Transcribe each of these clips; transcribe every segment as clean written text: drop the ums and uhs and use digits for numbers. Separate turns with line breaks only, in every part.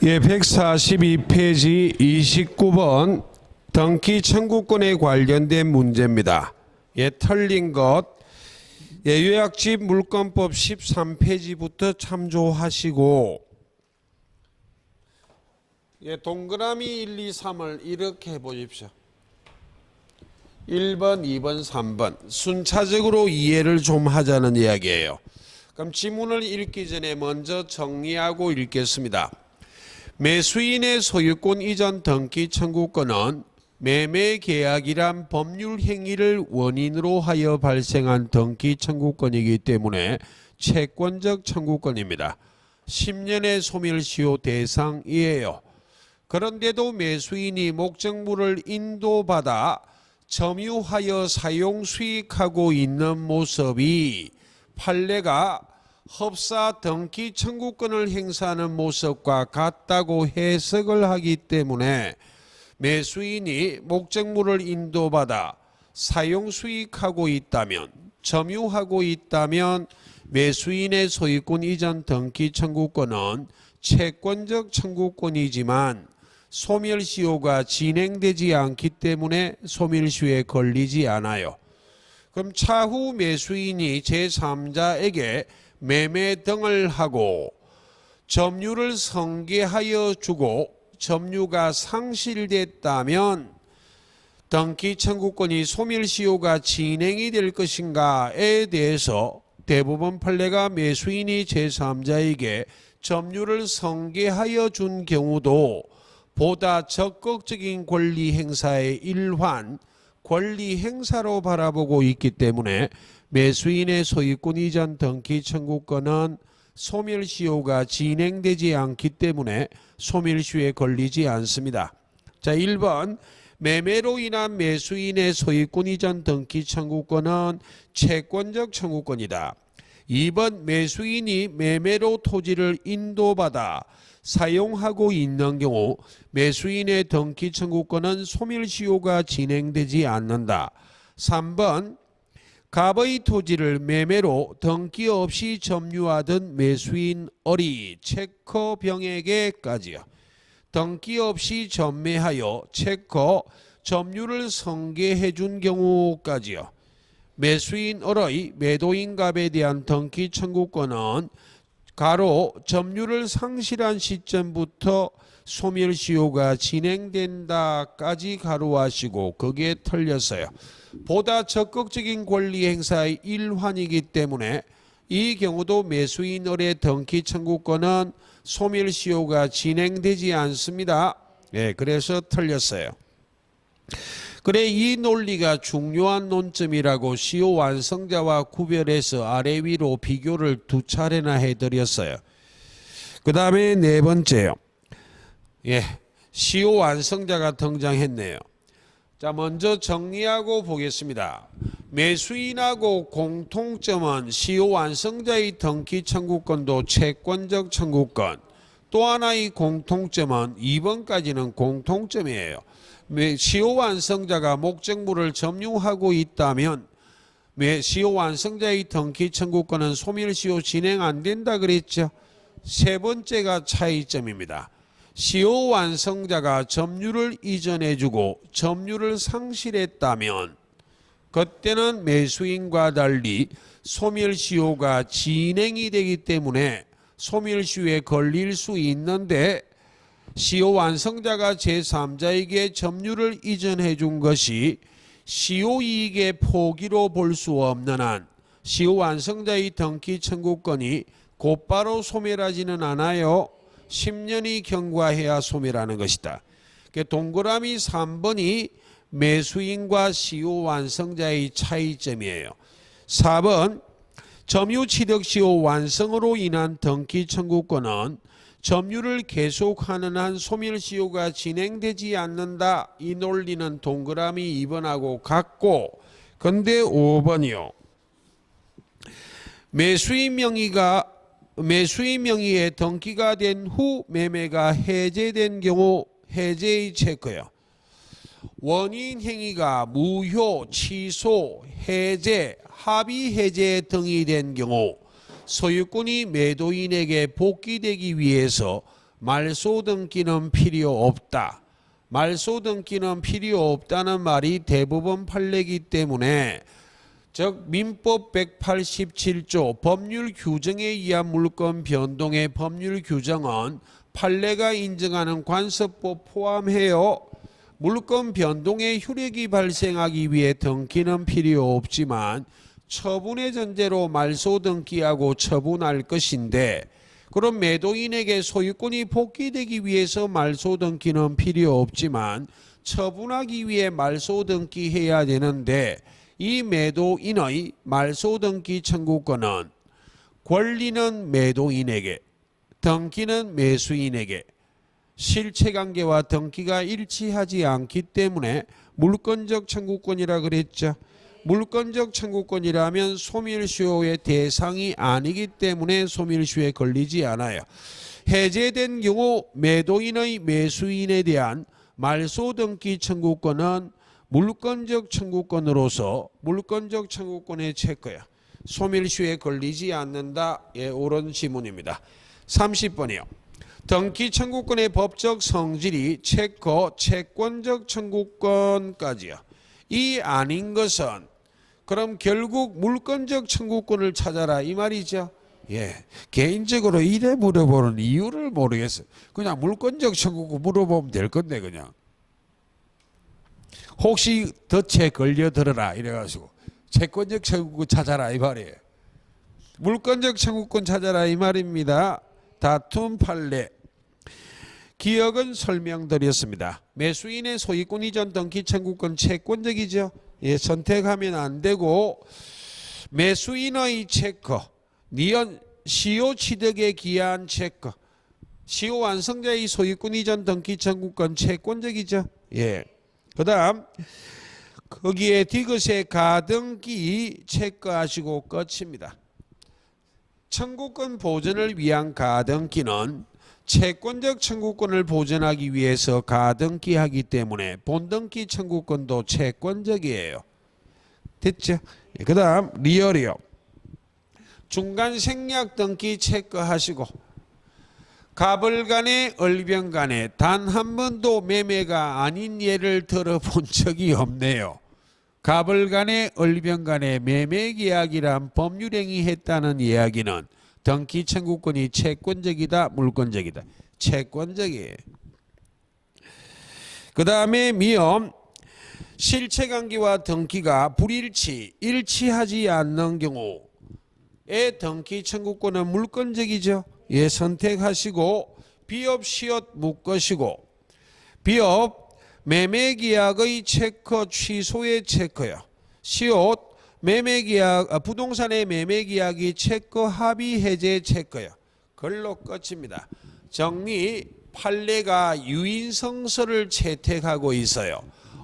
예, 142페이지 29번 등기 청구권에 관련된 문제입니다. 예, 틀린 것. 예, 요약집 물권법 13페이지부터 참조하시고 예, 동그라미 1, 2, 3을 이렇게 해보십시오. 1번, 2번, 3번 순차적으로 이해를 좀 하자는 이야기예요. 그럼 지문을 읽기 전에 먼저 정리하고 읽겠습니다. 매수인의 소유권 이전 등기 청구권은 매매계약이란 법률 행위를 원인으로 하여 발생한 등기 청구권이기 때문에 채권적 청구권입니다. 10년의 소멸시효 대상이에요. 그런데도 매수인이 목적물을 인도받아 점유하여 사용 수익하고 있는 모습이 판례가 hợp사 등기 청구권을 행사하는 모습과 같다고 해석을 하기 때문에 매수인이 목적물을 인도받아 사용 수익하고 있다면, 점유하고 있다면 매수인의 소유권 이전 등기 청구권은 채권적 청구권이지만 소멸시효가 진행되지 않기 때문에 소멸시효에 걸리지 않아요. 그럼 차후 매수인이 제3자에게 매매 등을 하고 점유를 승계하여 주고 점유가 상실됐다면 등기 청구권이 소멸시효가 진행이 될 것인가에 대해서 대부분 판례가 매수인이 제3자에게 점유를 승계하여 준 경우도 보다 적극적인 권리 행사의 일환, 권리 행사로 바라보고 있기 때문에 매수인의 소유권 이전 등기 청구권은 소멸시효가 진행되지 않기 때문에 소멸시효에 걸리지 않습니다. 자, 1번 매매로 인한 매수인의 소유권 이전 등기 청구권은 채권적 청구권이다. 2번 매수인이 매매로 토지를 인도받아 사용하고 있는 경우 매수인의 등기 청구권은 소멸시효가 진행되지 않는다. 3번 갑의 토지를 매매로 등기 없이 점유하던 매수인의 채권병에게까지요. 등기 없이 전매하여 채권 점유를 승계해 준 경우까지요. 매수인의 매도인갑에 대한 등기 청구권은 가로 점유를 상실한 시점부터 소멸시효가 진행된다까지 가로하시고 거기에 틀렸어요. 보다 적극적인 권리 행사의 일환이기 때문에 이 경우도 매수인의 등기 청구권은 소멸시효가 진행되지 않습니다. 예, 그래서 틀렸어요. 그래 이 논리가 중요한 논점이라고 시효 완성자와 구별해서 아래 위로 비교를 두 차례나 해드렸어요. 그 다음에 네 번째요. 예, 시효 완성자가 등장했네요. 자, 먼저 정리하고 보겠습니다. 매수인하고 공통점은 시효 완성자의 등기 청구권도 채권적 청구권, 또 하나의 공통점은 2번까지는 공통점이에요. 시효 완성자가 목적물을 점유하고 있다면 시효 완성자의 등기 청구권은 소멸시효 진행 안 된다 그랬죠. 세 번째가 차이점입니다. 시효 완성자가 점유를 이전해주고 점유를 상실했다면 그때는 매수인과 달리 소멸시효가 진행이 되기 때문에 소멸시효에 걸릴 수 있는데 시효 완성자가 제3자에게 점유를 이전해 준 것이 시효이익의 포기로 볼 수 없는 한 시효 완성자의 등기 청구권이 곧바로 소멸하지는 않아요. 10년이 경과해야 소멸하는 것이다. 동그라미 3번이 매수인과 시효 완성자의 차이점이에요. 4번 점유취득시효 완성으로 인한 등기 청구권은 점유를 계속하는 한 소멸시효가 진행되지 않는다. 이 논리는 동그라미 2번하고 같고, 근데 5번이요. 매수인 명의의 등기가 된 후 매매가 해제된 경우 해제의 체크요. 원인 행위가 무효, 취소, 해제, 합의 해제 등이 된 경우 소유권이 매도인에게 복귀되기 위해서 말소 등기는 필요 없다. 말소 등기는 필요 없다는 말이 대부분 판례이기 때문에 즉 민법 187조 법률 규정에 의한 물권 변동의 법률 규정은 판례가 인정하는 관습법 포함해요. 물권 변동의 효력이 발생하기 위해 등기는 필요 없지만 처분의 전제로 말소 등기하고 처분할 것인데 그럼 매도인에게 소유권이 복귀되기 위해서 말소 등기는 필요 없지만 처분하기 위해 말소 등기해야 되는데 이 매도인의 말소 등기 청구권은 권리는 매도인에게 등기는 매수인에게 실체관계와 등기가 일치하지 않기 때문에 물권적 청구권이라 그랬죠. 물권적 청구권이라면 소멸시효의 대상이 아니기 때문에 소멸시효에 걸리지 않아요. 해제된 경우 매도인의 매수인에 대한 말소 등기 청구권은 물권적 청구권으로서 물권적 청구권의 채권이야. 소멸시효에 걸리지 않는다. 예, 옳은 지문입니다. 30번이요. 등기 청구권의 법적 성질이 채권, 채권적 청구권까지요. 이 아닌 것은 그럼 결국 물권적 청구권을 찾아라 이 말이죠. 예, 개인적으로 이래 물어보는 이유를 모르겠어요. 그냥 물권적 청구권 물어보면 될 건데 그냥 혹시 덫에 걸려들어라 이래가지고 채권적 청구권 찾아라 이 말이에요. 물권적 청구권 찾아라 이 말입니다. 다툼 판례 기억은 설명드렸습니다. 매수인의 소유권 이전 등기 청구권 채권적이죠. 예, 선택하면 안 되고 매수인의 채권, 니은 시효 취득에 기한 채권, 시효 완성자의 소유권 이전 등기 청구권 채권적이죠. 예. 그다음 거기에 디귿의 가등기 체크하시고 끝입니다. 청구권 보전을 위한 가등기는 채권적 청구권을 보전하기 위해서 가등기하기 때문에 본등기 청구권도 채권적이에요. 됐죠? 그 다음 리얼이요. 중간 생략 등기 체크하시고 가벌간에 을병간에 단 한 번도 매매가 아닌 예를 들어본 적이 없네요. 가벌간에 을병간에 매매계약이란 법률행위 했다는 이야기는 등기 청구권이 채권적이다 물권적이다. 채권적이에요. 그 다음에 미음 실체관계와 등기가 일치하지 않는 경우에 등기 청구권은 물권적이죠. 예, 선택하시고 비업 시옷 묶으시고 비업 매매계약의 체크 취소의 체크요. 시옷 매매계약 부동산의 매매계약이 체크 합의 해제 체크요. 글로 끝입니다. 정리 판례가 유인성서를 채택하고 있어요.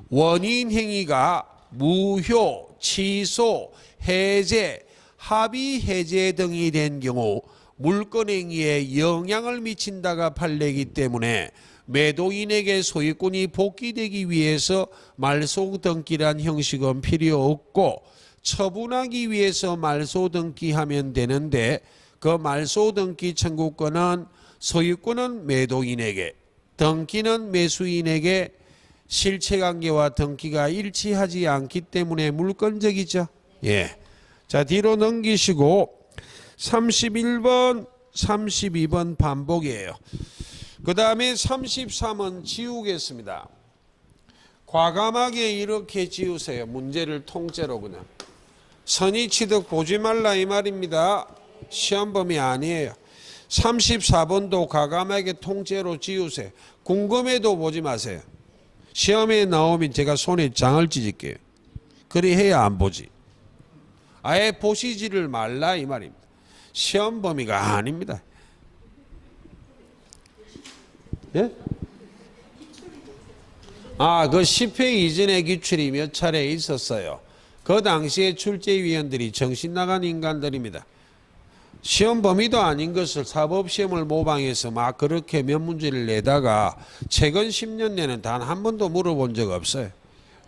원인 행위가 무효, 취소, 해제, 합의 해제 등이 된 경우 물권 행위에 영향을 미친다가 판례이기 때문에 매도인에게 소유권이 복귀되기 위해서 말소 등기란 형식은 필요 없고 처분하기 위해서 말소 등기하면 되는데 그 말소 등기 청구권은 소유권은 매도인에게 등기는 매수인에게 실체관계와 등기가 일치하지 않기 때문에 물권적이죠. 예. 자, 뒤로 넘기시고 31번, 32번 반복이에요. 그 다음에 33은 지우겠습니다. 과감하게 이렇게 지우세요. 문제를 통째로 그냥. 선의취득 보지 말라 이 말입니다. 시험범위 아니에요. 34번도 과감하게 통째로 지우세요. 궁금해도 보지 마세요. 시험에 나오면 제가 손에 장을 찢을게요. 그리 해야 안 보지. 아예 보시지를 말라 이 말입니다. 시험 범위가 아닙니다. 예? 그 10회 이전에 기출이 몇 차례 있었어요. 그 당시에 출제위원들이 정신 나간 인간들입니다. 시험 범위도 아닌 것을 사법시험을 모방해서 막 그렇게 몇 문제를 내다가 최근 10년 내는 단 한 번도 물어본 적 없어요.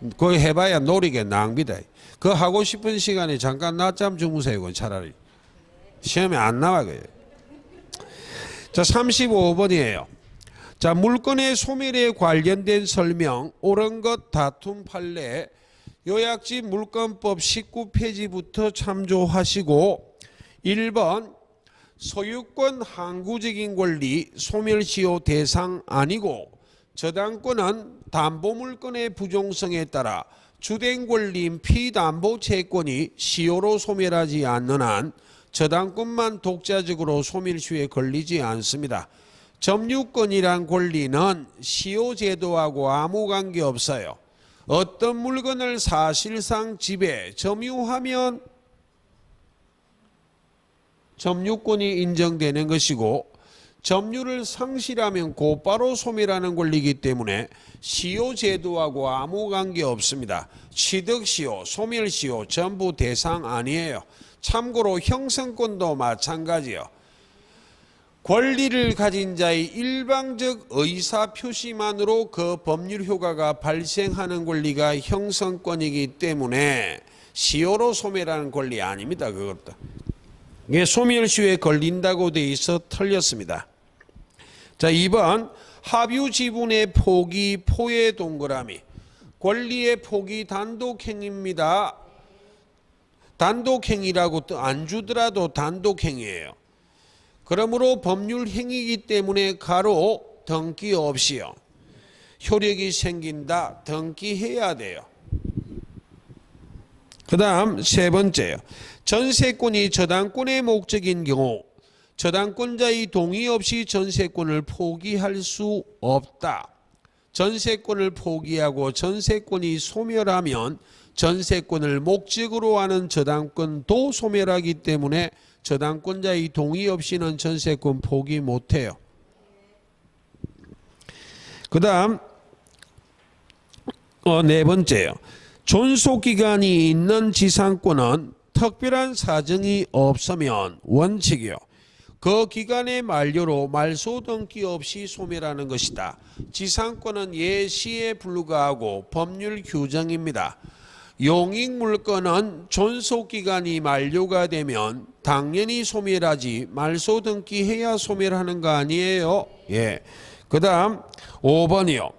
그거 해봐야 노력의 낭비다. 그거 하고 싶은 시간에 잠깐 낮잠 주무세요. 그건 차라리. 시험에 안 나와. 그래요. 자, 35번이에요. 자, 물건의 소멸에 관련된 설명, 옳은 것 다툼 판례, 요약지 물건법 19페이지부터 참조하시고 1번 소유권 항구적인 권리 소멸시효 대상 아니고 저당권은 담보물건의 부종성에 따라 주된 권리인 피담보 채권이 시효로 소멸하지 않는 한 저당권만 독자적으로 소멸시효에 걸리지 않습니다. 점유권이란 권리는 시효제도하고 아무 관계 없어요. 어떤 물건을 사실상 지배, 점유하면 점유권이 인정되는 것이고 점유를 상실하면 곧바로 소멸하는 권리이기 때문에 시효제도하고 아무 관계 없습니다. 취득시효, 소멸시효 전부 대상 아니에요. 참고로 형성권도 마찬가지요. 권리를 가진 자의 일방적 의사표시만으로 그 법률 효과가 발생하는 권리가 형성권이기 때문에 시효로 소멸하는 권리 아닙니다. 그것도. 이게 소멸시효에 걸린다고 돼 있어 틀렸습니다. 자, 2번 합유 지분의 포기 포의 동그라미. 권리의 포기 단독행위입니다. 단독행위라고 안 주더라도 단독행위예요. 그러므로 법률 행위이기 때문에 가로 등기 없이요. 효력이 생긴다. 등기해야 돼요. 그 다음 세 번째요. 전세권이 저당권의 목적인 경우 저당권자의 동의 없이 전세권을 포기할 수 없다. 전세권을 포기하고 전세권이 소멸하면 전세권을 목적으로 하는 저당권도 소멸하기 때문에 저당권자의 동의 없이는 전세권 포기 못해요. 그 다음 네 번째요. 존속기간이 있는 지상권은 특별한 사정이 없으면 원칙이요. 그 기간의 만료로 말소 등기 없이 소멸하는 것이다. 지상권은 예시에 불과하고 법률 규정입니다. 용익물건은 존속기간이 만료가 되면 당연히 소멸하지 말소 등기해야 소멸하는 거 아니에요? 예. 그 다음 5번이요.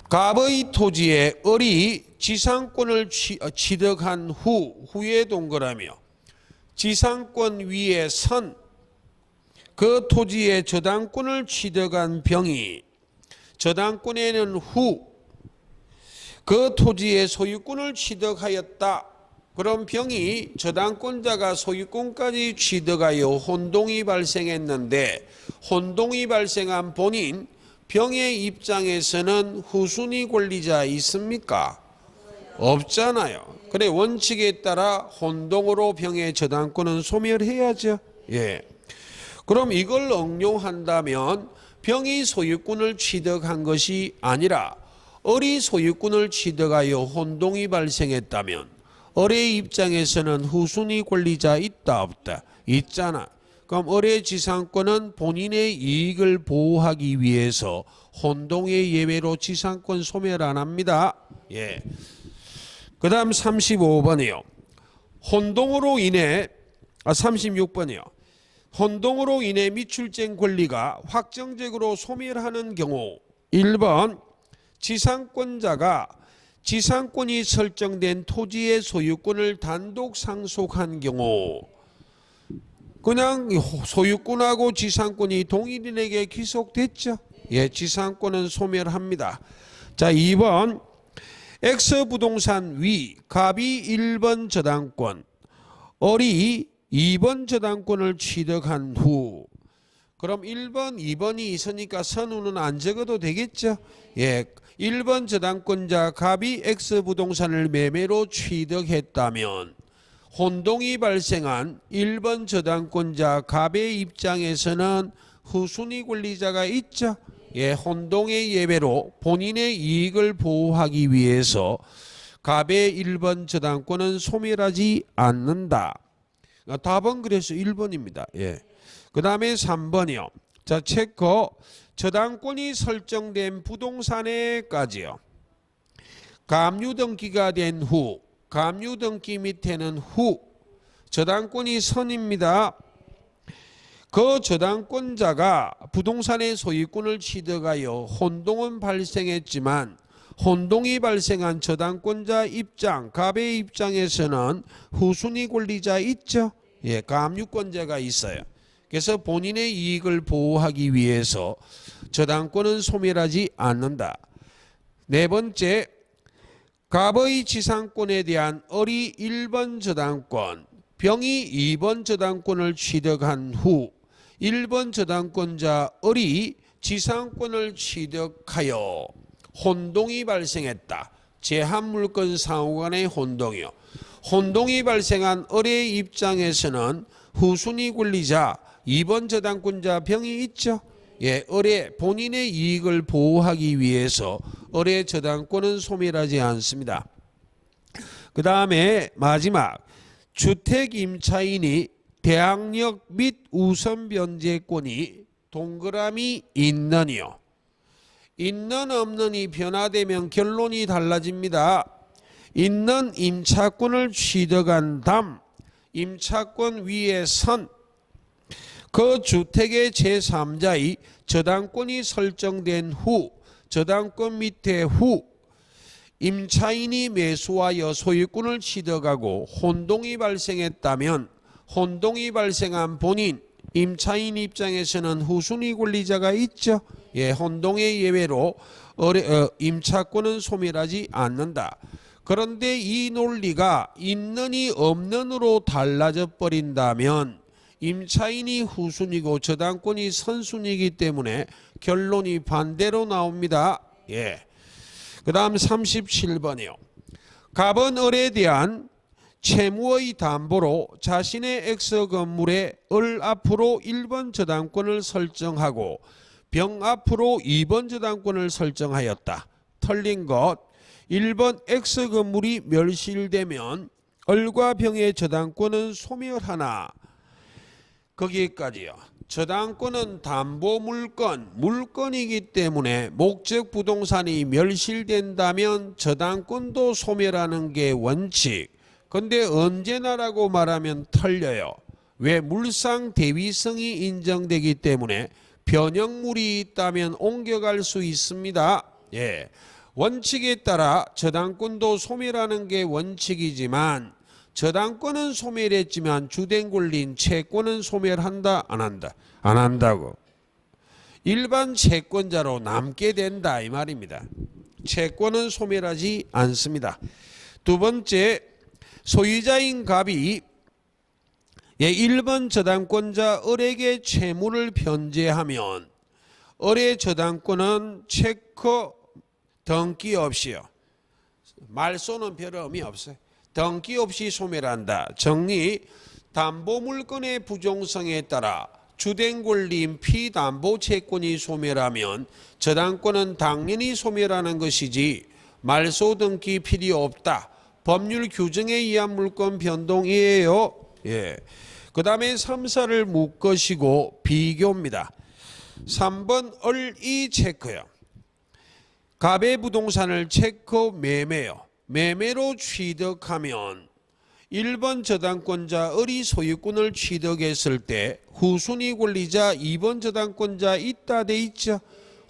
갑의 토지에 을이 지상권을 취득한 후에 동그라미요. 지상권 위에 선 그 토지에 저당권을 취득한 병이 저당권에는 후 그 토지의 소유권을 취득하였다. 그럼 병이 저당권자가 소유권까지 취득하여 혼동이 발생했는데 혼동이 발생한 본인 병의 입장에서는 후순위 권리자 있습니까? 없잖아요. 그래 원칙에 따라 혼동으로 병의 저당권은 소멸해야죠. 예. 그럼 이걸 응용한다면 병이 소유권을 취득한 것이 아니라 을이 소유권을 취득하여 혼동이 발생했다면 을의 입장에서는 후순위 권리자 있다 없다? 있잖아. 그럼 을의 지상권은 본인의 이익을 보호하기 위해서 혼동의 예외로 지상권 소멸 안 합니다. 예. 그 다음 35번이요. 혼동으로 인해 36번이요. 혼동으로 인해 미출된 권리가 확정적으로 소멸하는 경우 1번 지상권자가 지상권이 설정된 토지의 소유권을 단독 상속한 경우 그냥 소유권하고 지상권이 동일인에게 귀속됐죠. 예, 지상권은 소멸합니다. 자, 2번 X부동산 위 갑이 1번 저당권 을이 2번 저당권을 취득한 후 그럼 1번 2번이 있으니까 선우는 안 적어도 되겠죠. 예, 1번 저당권자 갑이 X부동산을 매매로 취득했다면 혼동이 발생한 1번 저당권자 갑의 입장에서는 후순위 권리자가 있죠. 예, 혼동의 예외로 본인의 이익을 보호하기 위해서 갑의 1번 저당권은 소멸하지 않는다. 답은 그래서 1번입니다. 예. 그 다음에 3번이요. 자, 체크. 저당권이 설정된 부동산에까지요. 감유 등기가 된 후, 감유 등기 밑에는 후, 저당권이 선입니다. 그 저당권자가 부동산의 소유권을 취득하여 혼동은 발생했지만 혼동이 발생한 저당권자 입장, 갑의 입장에서는 후순위 권리자 있죠. 예, 감유권자가 있어요. 그래서 본인의 이익을 보호하기 위해서 저당권은 소멸하지 않는다. 네 번째, 갑의 지상권에 대한 을이 1번 저당권, 병이 2번 저당권을 취득한 후 1번 저당권자 을이 지상권을 취득하여 혼동이 발생했다. 제한물권 상호간의 혼동이요. 혼동이 발생한 을의 입장에서는 후순위 권리자 2번 저당권자 병이 있죠. 예, 을의 본인의 이익을 보호하기 위해서 을의 저당권은 소멸하지 않습니다. 그 다음에 마지막, 주택 임차인이 대항력 및 우선 변제권이 동그라미 있느니요. 있는 없는이 변화되면 결론이 달라집니다. 있는 임차권을 취득한 다음 임차권 위에 선 그 주택의 제3자의 저당권이 설정된 후 저당권 밑에 후 임차인이 매수하여 소유권을 취득하고 혼동이 발생했다면 혼동이 발생한 본인 임차인 입장에서는 후순위 권리자가 있죠. 예, 혼동의 예외로 임차권은 소멸하지 않는다. 그런데 이 논리가 있느니 없는으로 달라져 버린다면 임차인이 후순위고 저당권이 선순위이기 때문에 결론이 반대로 나옵니다. 예. 그 다음 37번이요. 갑은 을에 대한 채무의 담보로 자신의 X 건물에 을 앞으로 1번 저당권을 설정하고 병 앞으로 2번 저당권을 설정하였다. 틀린 것. 1번 X 건물이 멸실되면 을과 병의 저당권은 소멸하나. 거기까지요. 저당권은 담보물건, 물건이기 때문에 목적 부동산이 멸실된다면 저당권도 소멸하는 게 원칙. 근데 언제나라고 말하면 틀려요. 왜? 물상 대위성이 인정되기 때문에 변형물이 있다면 옮겨갈 수 있습니다. 예. 원칙에 따라 저당권도 소멸하는 게 원칙이지만 저당권은 소멸했지만 주된 권리인 채권은 소멸한다 안 한다? 안 한다고. 일반 채권자로 남게 된다 이 말입니다. 채권은 소멸하지 않습니다. 두 번째, 소유자인 갑이 1번 저당권자 을에게 채무를 변제하면 을의 저당권은 체크 등기 없이요. 말소는 별 의미 없어요. 등기 없이 소멸한다. 정리, 담보물건의 부종성에 따라 주된 권리인 피담보 채권이 소멸하면 저당권은 당연히 소멸하는 것이지 말소 등기 필요 없다. 법률 규정에 의한 물건 변동이에요. 예. 그 다음에 3, 4를 묶으시고 비교입니다. 3번 을이 체크요. 갑의 부동산을 체크 매매요. 매매로 취득하면 1번 저당권자 을이 소유권을 취득했을 때 후순위 권리자 2번 저당권자 있다 돼 있죠.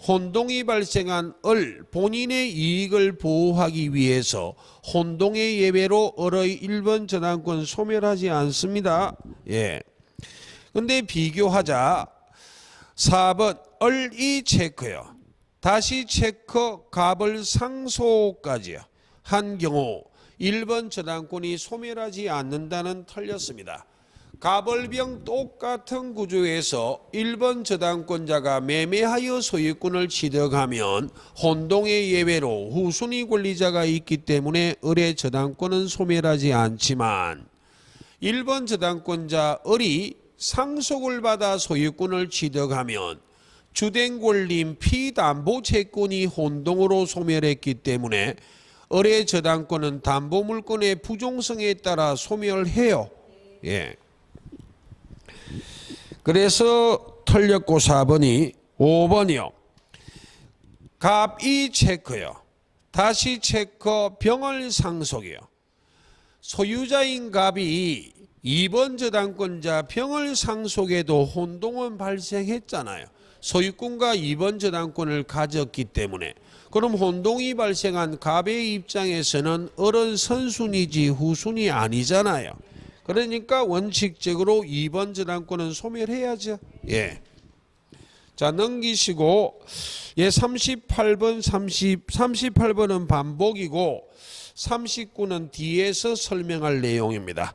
혼동이 발생한 을 본인의 이익을 보호하기 위해서 혼동의 예외로 을의 1번 저당권 소멸하지 않습니다. 예. 근데 비교하자. 4번 을이 체크요. 다시 체크 갑을 상소까지요. 한 경우 1번 저당권이 소멸하지 않는다는 틀렸습니다. 갑을병 똑같은 구조에서 1번 저당권자가 매매하여 소유권을 취득하면 혼동의 예외로 후순위 권리자가 있기 때문에 을의 저당권은 소멸하지 않지만 1번 저당권자 을이 상속을 받아 소유권을 취득하면 주된 권리인 피담보 채권이 혼동으로 소멸했기 때문에 을의 저당권은 담보물건의 부종성에 따라 소멸해요. 예. 그래서 틀렸고 4번이 5번이요. 갑이 체크요. 다시 체크 병을 상속이요. 소유자인 갑이 2번 저당권자 병을 상속해도 혼동은 발생했잖아요. 소유권과 2번 저당권을 가졌기 때문에. 그럼 혼동이 발생한 갑의 입장에서는 어른 선순위지 후순위 아니잖아요. 그러니까 원칙적으로 2번 저당권은 소멸해야죠. 예. 자, 넘기시고, 예, 38번은 반복이고 39는 뒤에서 설명할 내용입니다.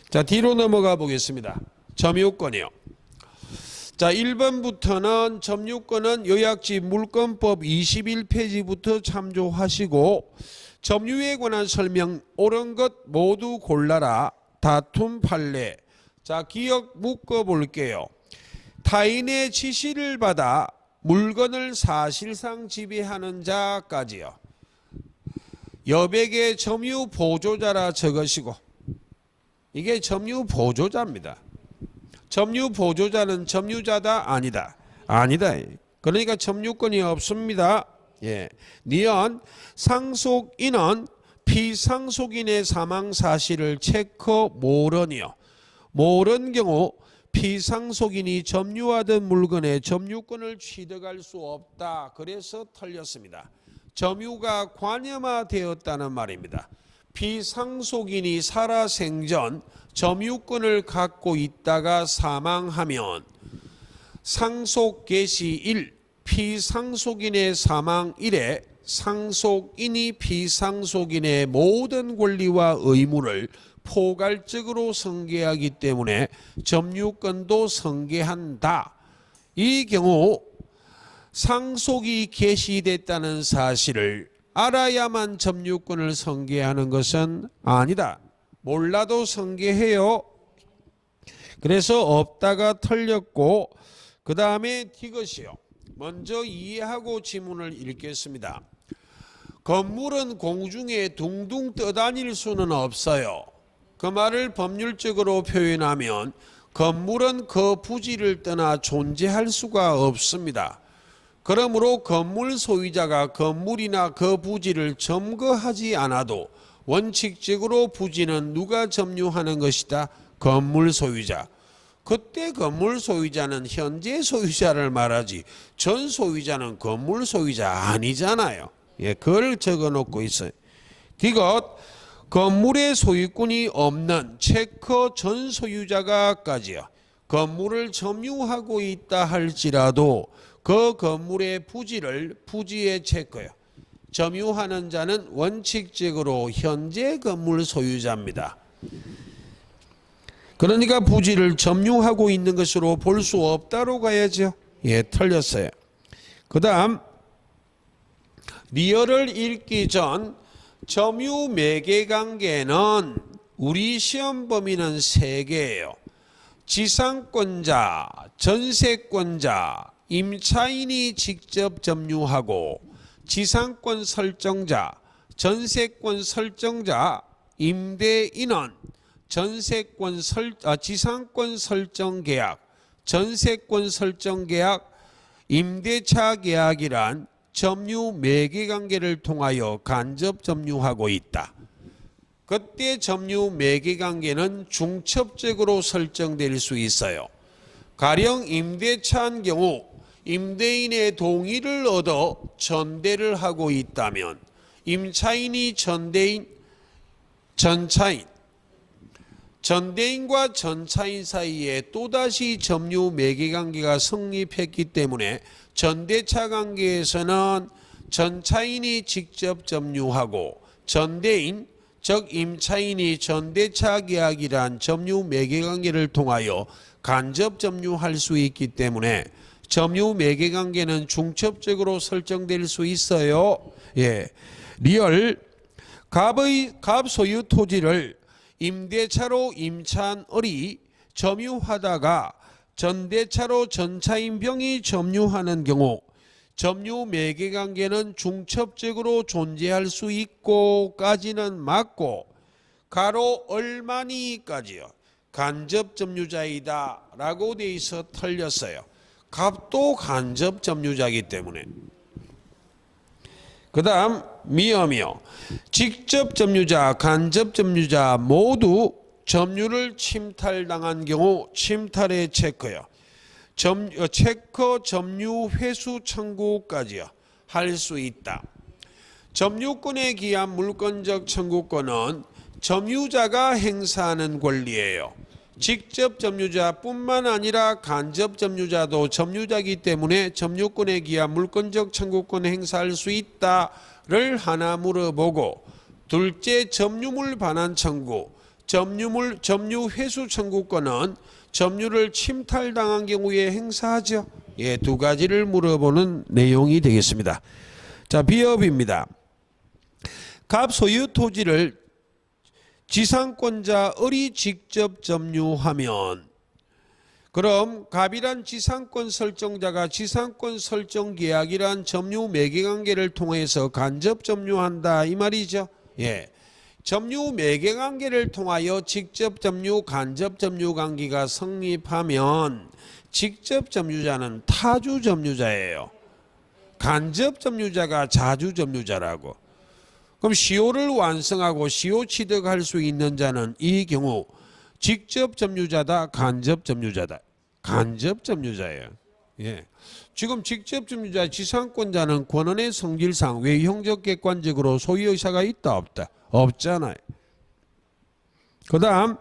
자, 뒤로 넘어가 보겠습니다. 점유권이요. 자, 1번부터는 점유권은 요약지 물권법 21페이지부터 참조하시고 점유에 관한 설명 옳은 것 모두 골라라. 다툼 판례. 자, 기억 묶어 볼게요. 타인의 지시를 받아 물건을 사실상 지배하는 자까지요. 여백의 점유 보조자라 적으시고, 이게 점유 보조자입니다. 점유 보조자는 점유자다 아니다. 아니다. 그러니까 점유권이 없습니다. 예. 니은 상속인은 피상속인의 사망 사실을 체크 모르니요. 모른 경우 피상속인이 점유하던 물건의 점유권을 취득할 수 없다. 그래서 틀렸습니다. 점유가 관념화되었다는 말입니다. 피상속인이 살아생전 점유권을 갖고 있다가 사망하면 상속 개시 1, 피상속인의 사망 1에 상속인이 피상속인의 모든 권리와 의무를 포괄적으로 승계하기 때문에 점유권도 승계한다. 이 경우 상속이 개시됐다는 사실을 알아야만 점유권을 승계하는 것은 아니다. 몰라도 승계해요. 그래서 없다가 틀렸고, 그 다음에 이것이요. 먼저 이해하고 지문을 읽겠습니다. 건물은 공중에 둥둥 떠다닐 수는 없어요. 그 말을 법률적으로 표현하면 건물은 그 부지를 떠나 존재할 수가 없습니다. 그러므로 건물 소유자가 건물이나 그 부지를 점거하지 않아도 원칙적으로 부지는 누가 점유하는 것이다? 건물 소유자. 그때 건물 소유자는 현재 소유자를 말하지 전 소유자는 건물 소유자 아니잖아요. 예, 그걸 적어 놓고 있어요. 이것 건물의 소유권이 없는 체크 전 소유자가까지요. 건물을 점유하고 있다 할지라도 그 건물의 부지의 체크요. 점유하는 자는 원칙적으로 현재 건물 소유자입니다. 그러니까 부지를 점유하고 있는 것으로 볼 수 없다로 가야죠. 예, 틀렸어요. 그 다음 리얼을 읽기 전 점유 매개관계는 우리 시험 범위는 3개예요. 지상권자, 전세권자, 임차인이 직접 점유하고 지상권 설정자, 전세권 설정자, 임대인은 지상권 설정 계약, 전세권 설정 계약, 임대차 계약이란 점유 매개 관계를 통하여 간접 점유하고 있다. 그때 점유 매개 관계는 중첩적으로 설정될 수 있어요. 가령 임대차인 경우 임대인의 동의를 얻어 전대를 하고 있다면 임차인이 전대인과 전차인 사이에 또다시 점유 매개관계가 성립했기 때문에 전대차 관계에서는 전차인이 직접 점유하고 전대인 즉 임차인이 전대차 계약이란 점유 매개관계를 통하여 간접 점유할 수 있기 때문에 점유 매개관계는 중첩적으로 설정될 수 있어요. 예, 리얼 갑 소유 토지를 임대차로 임차한 을이 점유하다가 전대차로 전차인 병이 점유하는 경우 점유 매개관계는 중첩적으로 존재할 수 있고까지는 맞고 가로 얼마니까지요. 간접 점유자이다 라고 돼 있어 틀렸어요. 갑도 간접 점유자이기 때문에. 그 다음 미어미어. 직접 점유자, 간접 점유자 모두 점유를 침탈당한 경우 침탈의 체커요. 체커 점유 회수 청구까지요. 할 수 있다. 점유권에 기한 물권적 청구권은 점유자가 행사하는 권리예요. 직접 점유자뿐만 아니라 간접 점유자도 점유자이기 때문에 점유권에 기한 물권적 청구권을 행사할 수 있다를 하나 물어보고, 둘째 점유물 반환 청구, 점유 회수 청구권은 점유를 침탈당한 경우에 행사하죠. 예, 두 가지를 물어보는 내용이 되겠습니다. 자, 비업입니다. 갑 소유 토지를 지상권자의 직접 점유하면, 그럼 갑이란 지상권 설정자가 지상권 설정 계약이란 점유 매개관계를 통해서 간접 점유한다 이 말이죠. 예, 점유 매개관계를 통하여 직접 점유, 간접 점유 관계가 성립하면 직접 점유자는 타주 점유자예요. 간접 점유자가 자주 점유자라고. 그럼 시효를 완성하고 시효 취득할 수 있는 자는 이 경우 직접 점유자다, 간접 점유자다. 간접 점유자예요. 예. 지금 직접 점유자 지상권자는 권한의 성질상 외형적 객관적으로 소유의사가 있다 없다? 없잖아요. 그 다음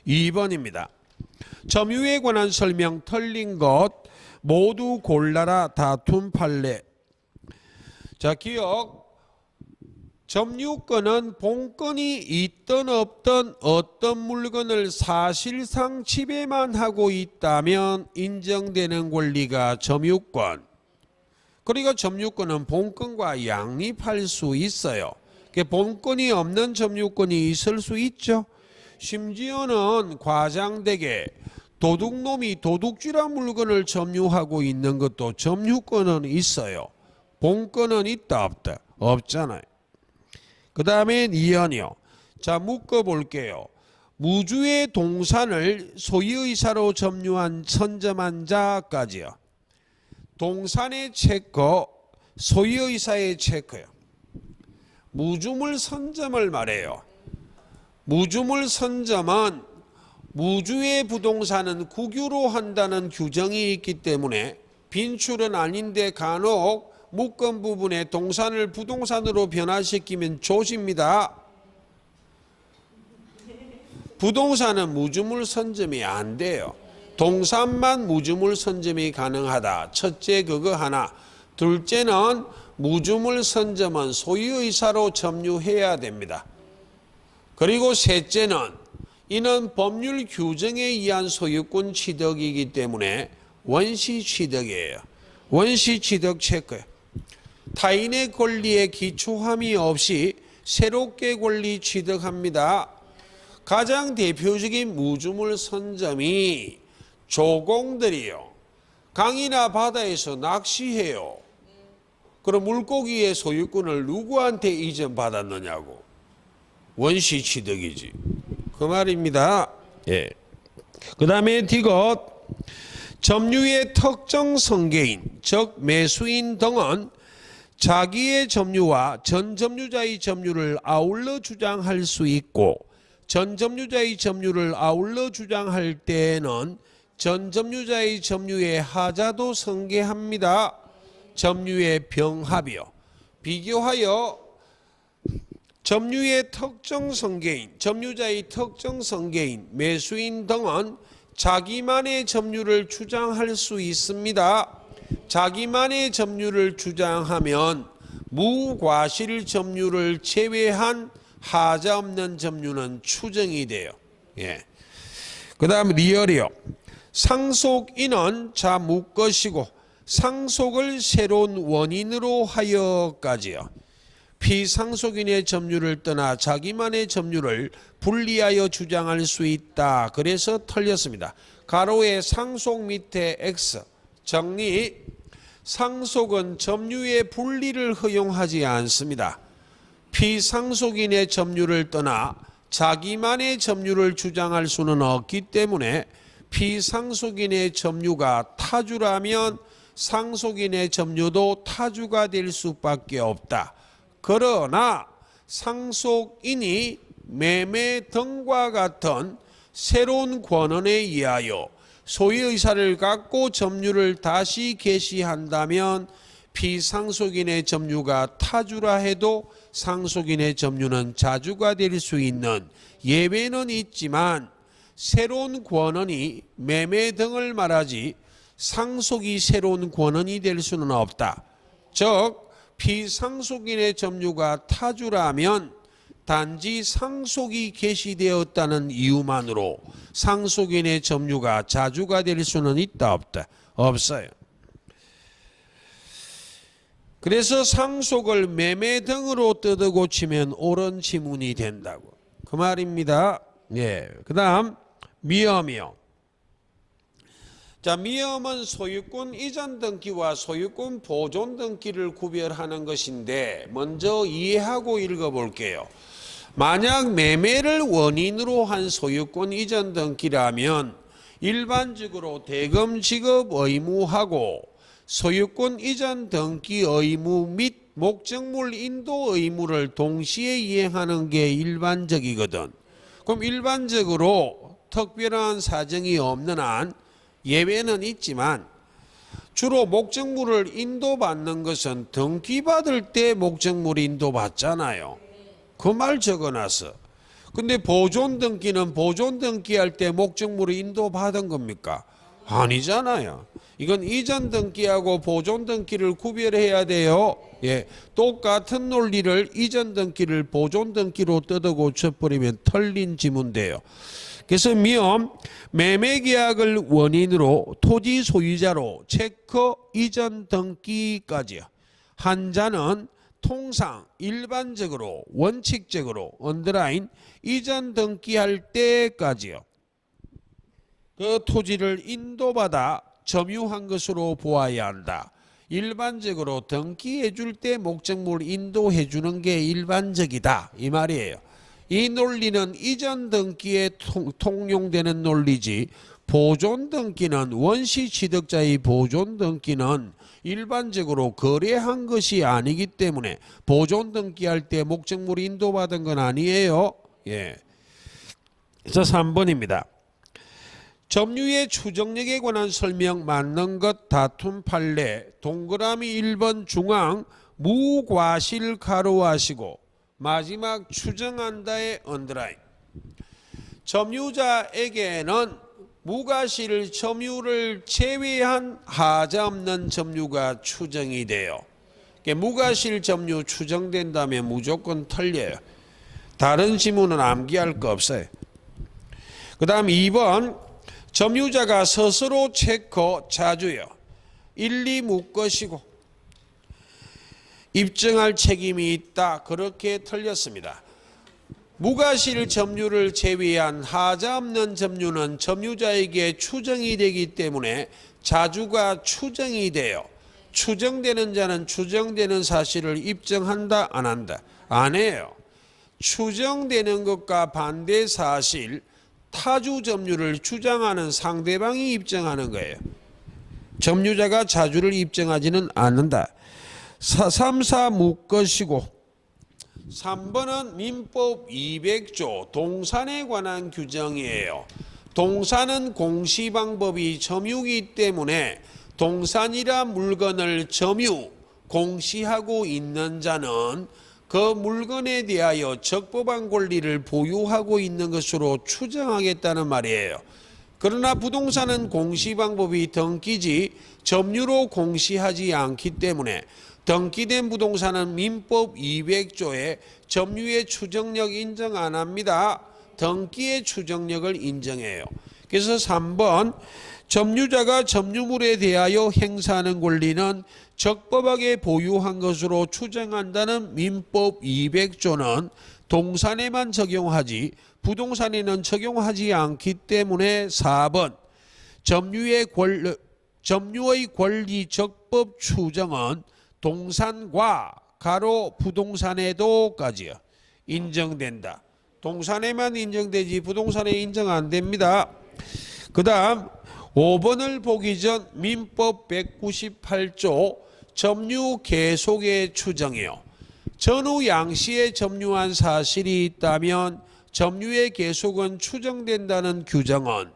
2번입니다. 점유에 관한 설명 틀린 것 모두 골라라 다툼 판례. 자, 기억. 점유권은 본권이 있든 없든 어떤 물건을 사실상 지배만 하고 있다면 인정되는 권리가 점유권. 그리고 점유권은 본권과 양립할 수 있어요. 본권이 없는 점유권이 있을 수 있죠. 심지어는 과장되게 도둑놈이 도둑질한 물건을 점유하고 있는 것도 점유권은 있어요. 본권은 있다 없다? 없잖아요. 그 다음에 이연이요. 자, 묶어볼게요. 무주의 동산을 소유의사로 점유한 선점한 자까지요. 동산의 체커, 소유의사의 체커요. 무주물 선점을 말해요. 무주물 선점은 무주의 부동산은 국유로 한다는 규정이 있기 때문에 빈출은 아닌데 간혹 묶은 부분에 동산을 부동산으로 변화시키면 조집니다. 부동산은 무주물 선점이 안 돼요. 동산만 무주물 선점이 가능하다. 첫째 그거 하나. 둘째는 무주물 선점은 소유의사로 점유해야 됩니다. 그리고 셋째는 이는 법률 규정에 의한 소유권 취득이기 때문에 원시 취득이에요. 원시 취득 체크예요. 타인의 권리에 기초함이 없이 새롭게 권리 취득합니다. 가장 대표적인 무주물 선점이 조공들이요. 강이나 바다에서 낚시해요. 그럼 물고기의 소유권을 누구한테 이전받았느냐고. 원시 취득이지. 그 말입니다. 예. 그 다음에 디귿. 점유의 특정 성계인, 즉 매수인 등은 자기의 점유와 전점유자의 점유를 아울러 주장할 수 있고, 전점유자의 점유를 아울러 주장할 때에는 전점유자의 점유의 하자도 성계합니다. 점유의 병합이요. 비교하여 점유의 특정 성계인, 점유자의 특정 성계인, 매수인 등은 자기만의 점유를 주장할 수 있습니다. 자기만의 점유를 주장하면 무과실 점유를 제외한 하자 없는 점유는 추정이 돼요. 예. 그 다음 리얼이요. 상속인은 자 묶으시고 상속을 새로운 원인으로 하여까지요. 피상속인의 점유를 떠나 자기만의 점유를 분리하여 주장할 수 있다. 그래서 틀렸습니다. 가로에 상속 밑에 X. 정리. 상속은 점유의 분리를 허용하지 않습니다. 피상속인의 점유를 떠나 자기만의 점유를 주장할 수는 없기 때문에 피상속인의 점유가 타주라면 상속인의 점유도 타주가 될 수밖에 없다. 그러나 상속인이 매매 등과 같은 새로운 권한에 의하여 소유의사를 갖고 점유를 다시 개시한다면 피상속인의 점유가 타주라 해도 상속인의 점유는 자주가 될 수 있는 예외는 있지만 새로운 권한이 매매 등을 말하지 상속이 새로운 권한이 될 수는 없다. 즉 피상속인의 점유가 타주라면 단지 상속이 개시되었다는 이유만으로 상속인의 점유가 자주가 될 수는 있다 없다? 없어요. 그래서 상속을 매매 등으로 뜯어 고치면 옳은 지문이 된다고 그 말입니다. 예. 그다음 미엄이요. 자, 미엄은 소유권 이전 등기와 소유권 보존 등기를 구별하는 것인데 먼저 이해하고 읽어볼게요. 만약 매매를 원인으로 한 소유권 이전 등기라면 일반적으로 대금 지급 의무하고 소유권 이전 등기 의무 및 목적물 인도 의무를 동시에 이행하는 게 일반적이거든. 그럼 일반적으로 특별한 사정이 없는 한 예외는 있지만 주로 목적물을 인도받는 것은 등기받을 때 목적물 인도받잖아요. 그 말 적어놨어. 근데 보존 등기는 보존 등기할 때 목적물을 인도받은 겁니까? 아니잖아요. 이건 이전 등기하고 보존 등기를 구별해야 돼요. 예, 똑같은 논리를 이전 등기를 보존 등기로 뜯어 고쳐버리면 털린 지문 돼요. 그래서 미엄 매매계약을 원인으로 토지 소유자로 체크 이전 등기까지요. 한자는 통상 일반적으로 원칙적으로 언더라인 이전 등기할 때까지요. 그 토지를 인도받아 점유한 것으로 보아야 한다. 일반적으로 등기해 줄 때 목적물 인도해 주는 게 일반적이다 이 말이에요. 이 논리는 이전 등기에 통용되는 논리지 보존 등기는 원시 취득자의 보존 등기는 일반적으로 거래한 것이 아니기 때문에 보존 등기할 때 목적물 인도받은 건 아니에요. 예. 그래서 3번입니다. 점유의 추정력에 관한 설명 맞는 것 다툼 판례 동그라미 1번 중앙 무과실 가로하시고 마지막 추정한다의 언더라인. 점유자에게는 무과실 점유를 제외한 하자 없는 점유가 추정이 돼요. 무과실 점유 추정된다면 무조건 틀려요. 다른 지문은 암기할 거 없어요. 그 다음 2번 점유자가 스스로 체크 자주요. 1, 2 묻것이고 입증할 책임이 있다. 그렇게 틀렸습니다. 무과실 점유를 제외한 하자 없는 점유는 점유자에게 추정이 되기 때문에 자주가 추정이 돼요. 추정되는 자는 추정되는 사실을 입증한다 안 한다? 안 해요. 추정되는 것과 반대 사실 타주 점유를 주장하는 상대방이 입증하는 거예요. 점유자가 자주를 입증하지는 않는다. 3, 4 묻것이고 3번은 민법 200조 동산에 관한 규정이에요. 동산은 공시방법이 점유이기 때문에 동산이란 물건을 점유, 공시하고 있는 자는 그 물건에 대하여 적법한 권리를 보유하고 있는 것으로 추정하겠다는 말이에요. 그러나 부동산은 공시방법이 등기지 점유로 공시하지 않기 때문에 등기된 부동산은 민법 200조에 점유의 추정력 인정 안 합니다. 등기의 추정력을 인정해요. 그래서 3번 점유자가 점유물에 대하여 행사하는 권리는 적법하게 보유한 것으로 추정한다는 민법 200조는 동산에만 적용하지 부동산에는 적용하지 않기 때문에 4번 점유의 권리 적법 추정은 동산과 가로 부동산에도까지요. 인정된다. 동산에만 인정되지 부동산에 인정 안 됩니다. 그 다음 5번을 보기 전 민법 198조 점유 계속의 추정이요. 전후 양씨에 점유한 사실이 있다면 점유의 계속은 추정된다는 규정은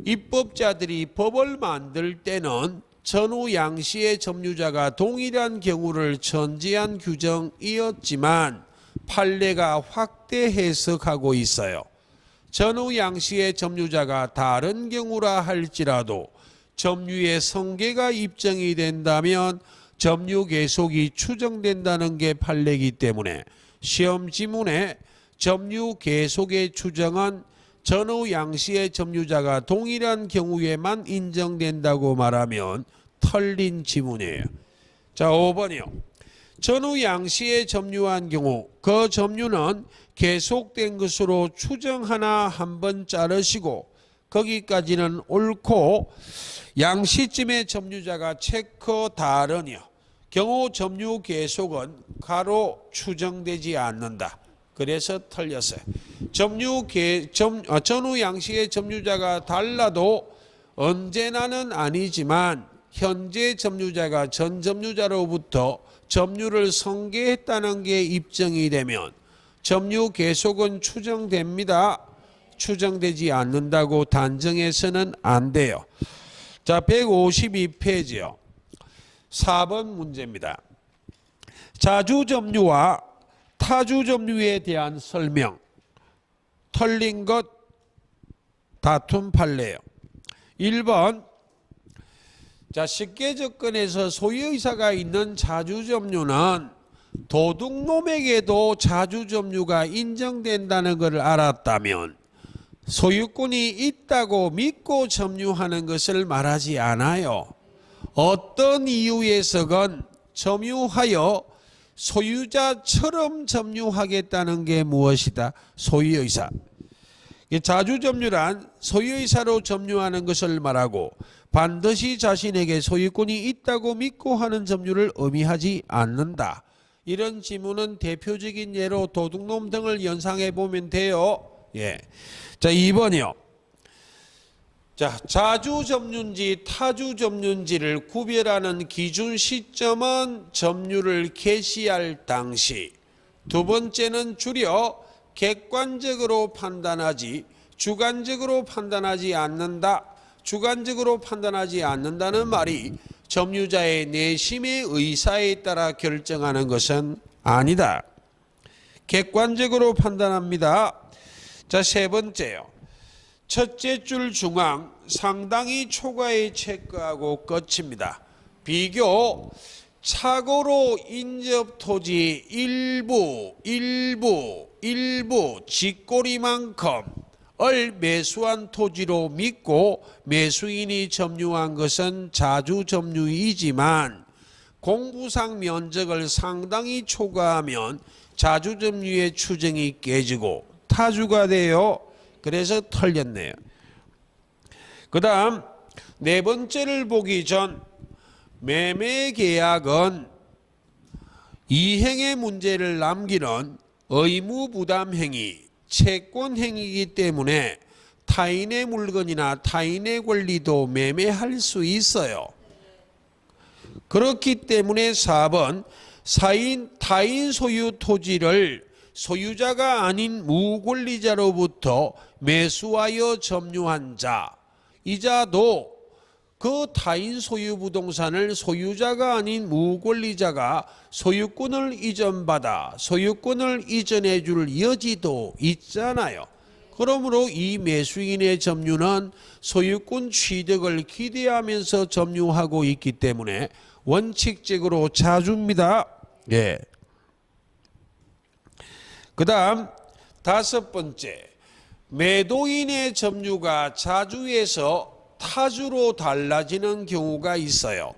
입법자들이 법을 만들 때는 전후 양씨의 점유자가 동일한 경우를 전제한 규정이었지만 판례가 확대 해석하고 있어요. 전후 양씨의 점유자가 다른 경우라 할지라도 점유의 성계가 입증이 된다면 점유 계속이 추정된다는 게 판례이기 때문에 시험 지문에 점유 계속의 추정은 전후 양씨의 점유자가 동일한 경우에만 인정된다고 말하면 틀린 지문이에요. 자, 5번이요. 전후 양씨의 점유한 경우 그 점유는 계속된 것으로 추정하나 한번 자르시고 거기까지는 옳고 양씨쯤의 점유자가 체크 다른이요. 경우 점유 계속은 가로 추정되지 않는다. 그래서 틀렸어요. 전후 양씨의 점유자가 달라도 언제나는 아니지만 현재 점유자가 전 점유자로부터 점유를 성계했다는 게 입증이 되면 점유 계속은 추정됩니다. 추정되지 않는다고 단정해서는 안 돼요. 자, 152페이지요. 4번 문제입니다. 자주점유와 타주점유에 대한 설명. 틀린 것 다툼 판례요. 1번. 자, 쉽게 접근해서 소유의사가 있는 자주점유는 도둑놈에게도 자주점유가 인정된다는 것을 알았다면 소유권이 있다고 믿고 점유하는 것을 말하지 않아요. 어떤 이유에서건 점유하여 소유자처럼 점유하겠다는 게 무엇이다? 소유의사. 자주점유란 소유의사로 점유하는 것을 말하고 반드시 자신에게 소유권이 있다고 믿고 하는 점유를 의미하지 않는다. 이런 지문은 대표적인 예로 도둑놈 등을 연상해 보면 돼요. 예. 자, 2번이요. 자, 자주점유인지 타주점유인지를 구별하는 기준 시점은 점유를 개시할 당시. 두 번째는 줄여 객관적으로 판단하지 주관적으로 판단하지 않는다. 주관적으로 판단하지 않는다는 말이 점유자의 내심의 의사에 따라 결정하는 것은 아니다. 객관적으로 판단합니다. 자, 세 번째요. 첫째 줄 중앙 상당히 초과에 체크하고 끝입니다. 비교 착오로 인접 토지 일부 쥐꼬리만큼을 매수한 토지로 믿고 매수인이 점유한 것은 자주점유이지만 공부상 면적을 상당히 초과하면 자주점유의 추정이 깨지고 타주가 돼요. 그래서 틀렸네요. 그 다음 네 번째를 보기 전 매매계약은 이행의 문제를 남기는 의무부담행위, 채권행위이기 때문에 타인의 물건이나 타인의 권리도 매매할 수 있어요. 그렇기 때문에 4번 타인 소유 토지를 소유자가 아닌 무권리자로부터 매수하여 점유한 자, 이자도 그 타인 소유 부동산을 소유자가 아닌 무권리자가 소유권을 이전받아 소유권을 이전해 줄 여지도 있잖아요. 그러므로 이 매수인의 점유는 소유권 취득을 기대하면서 점유하고 있기 때문에 원칙적으로 자주입니다. 예. 그 다음 다섯 번째, 매도인의 점유가 자주에서 타주로 달라지는 경우가 있어요.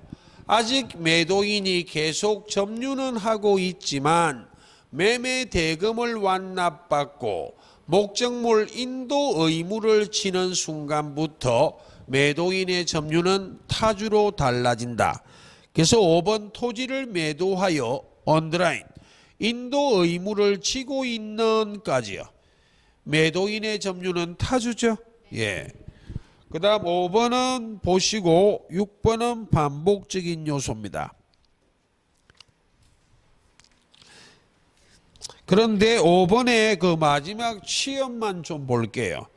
아직 매도인이 계속 점유는 하고 있지만 매매 대금을 완납받고 목적물 인도 의무를 지는 순간부터 매도인의 점유는 타주로 달라진다. 그래서 5번 토지를 매도하여 언더라인 인도 의무를 지고 있는까지요. 매도인의 점유는 타주죠. 예. 그 다음 5번은 보시고 6번은 반복적인 요소입니다. 그런데 5번의 그 마지막 취업만 좀 볼게요.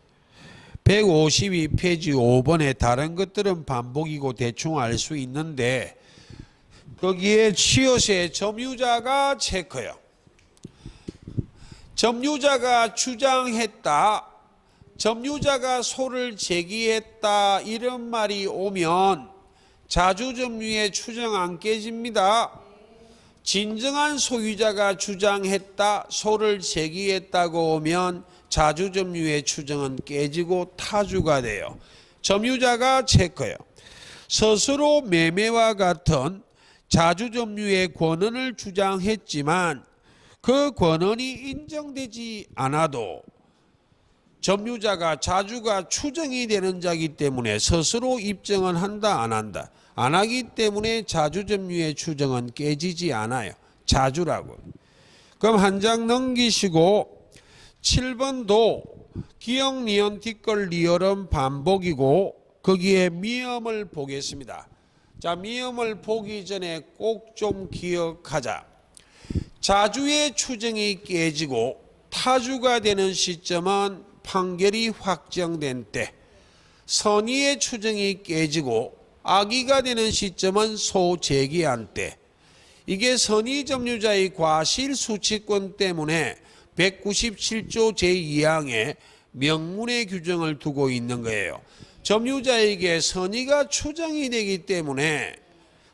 152페이지 5번에 다른 것들은 반복이고 대충 알 수 있는데 거기에 취엇의 점유자가 체크요. 점유자가 주장했다, 점유자가 소를 제기했다 이런 말이 오면 자주점유의 추정 안 깨집니다. 진정한 소유자가 주장했다, 소를 제기했다고 오면 자주점유의 추정은 깨지고 타주가 돼요. 점유자가 체크요. 스스로 매매와 같은 자주점유의 권한을 주장했지만 그 권한이 인정되지 않아도 점유자가 자주가 추정이 되는 자이기 때문에 스스로 입증은 한다 안 한다. 안 하기 때문에 자주점유의 추정은 깨지지 않아요. 자주라고. 그럼 한 장 넘기시고 7번도 기역, 니은, 뒷글, 리얼은 반복이고 거기에 미음을 보겠습니다. 자, 미음을 보기 전에 꼭 좀 기억하자. 자주의 추정이 깨지고 타주가 되는 시점은 판결이 확정된 때, 선의의 추정이 깨지고 악의가 되는 시점은 소제기한 때, 이게 선의점유자의 과실수취권 때문에 197조 제2항에 명문의 규정을 두고 있는 거예요. 점유자에게 선의가 추정이 되기 때문에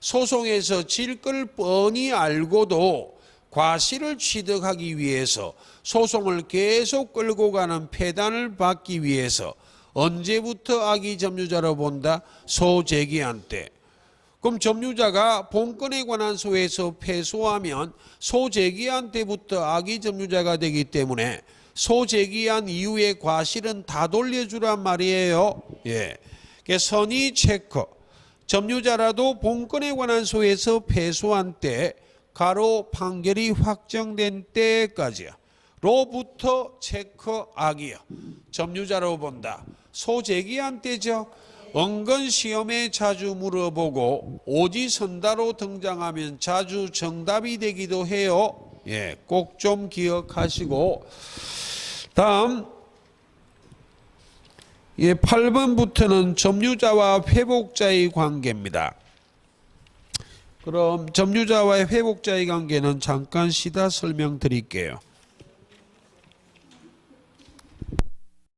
소송에서 질 걸 뻔히 알고도 과실을 취득하기 위해서 소송을 계속 끌고 가는 폐단을 받기 위해서 언제부터 악의 점유자로 본다? 소제기한 때. 그럼 점유자가 본건에 관한 소에서 패소하면 소제기한 때부터 악의 점유자가 되기 때문에 소제기한 이후의 과실은 다 돌려주란 말이에요. 예. 선의 체크. 점유자라도 본건에 관한 소에서 패소한 때 가로 판결이 확정된 때까지야. 로부터 체크 악이야. 점유자로 본다. 소제기한 때죠. 은근 시험에 자주 물어보고 오지선다로 등장하면 자주 정답이 되기도 해요. 예, 꼭 좀 기억하시고 다음 8번부터는 점유자와 회복자의 관계입니다. 그럼 점유자와 회복자의 관계는 잠깐 쉬다 설명드릴게요.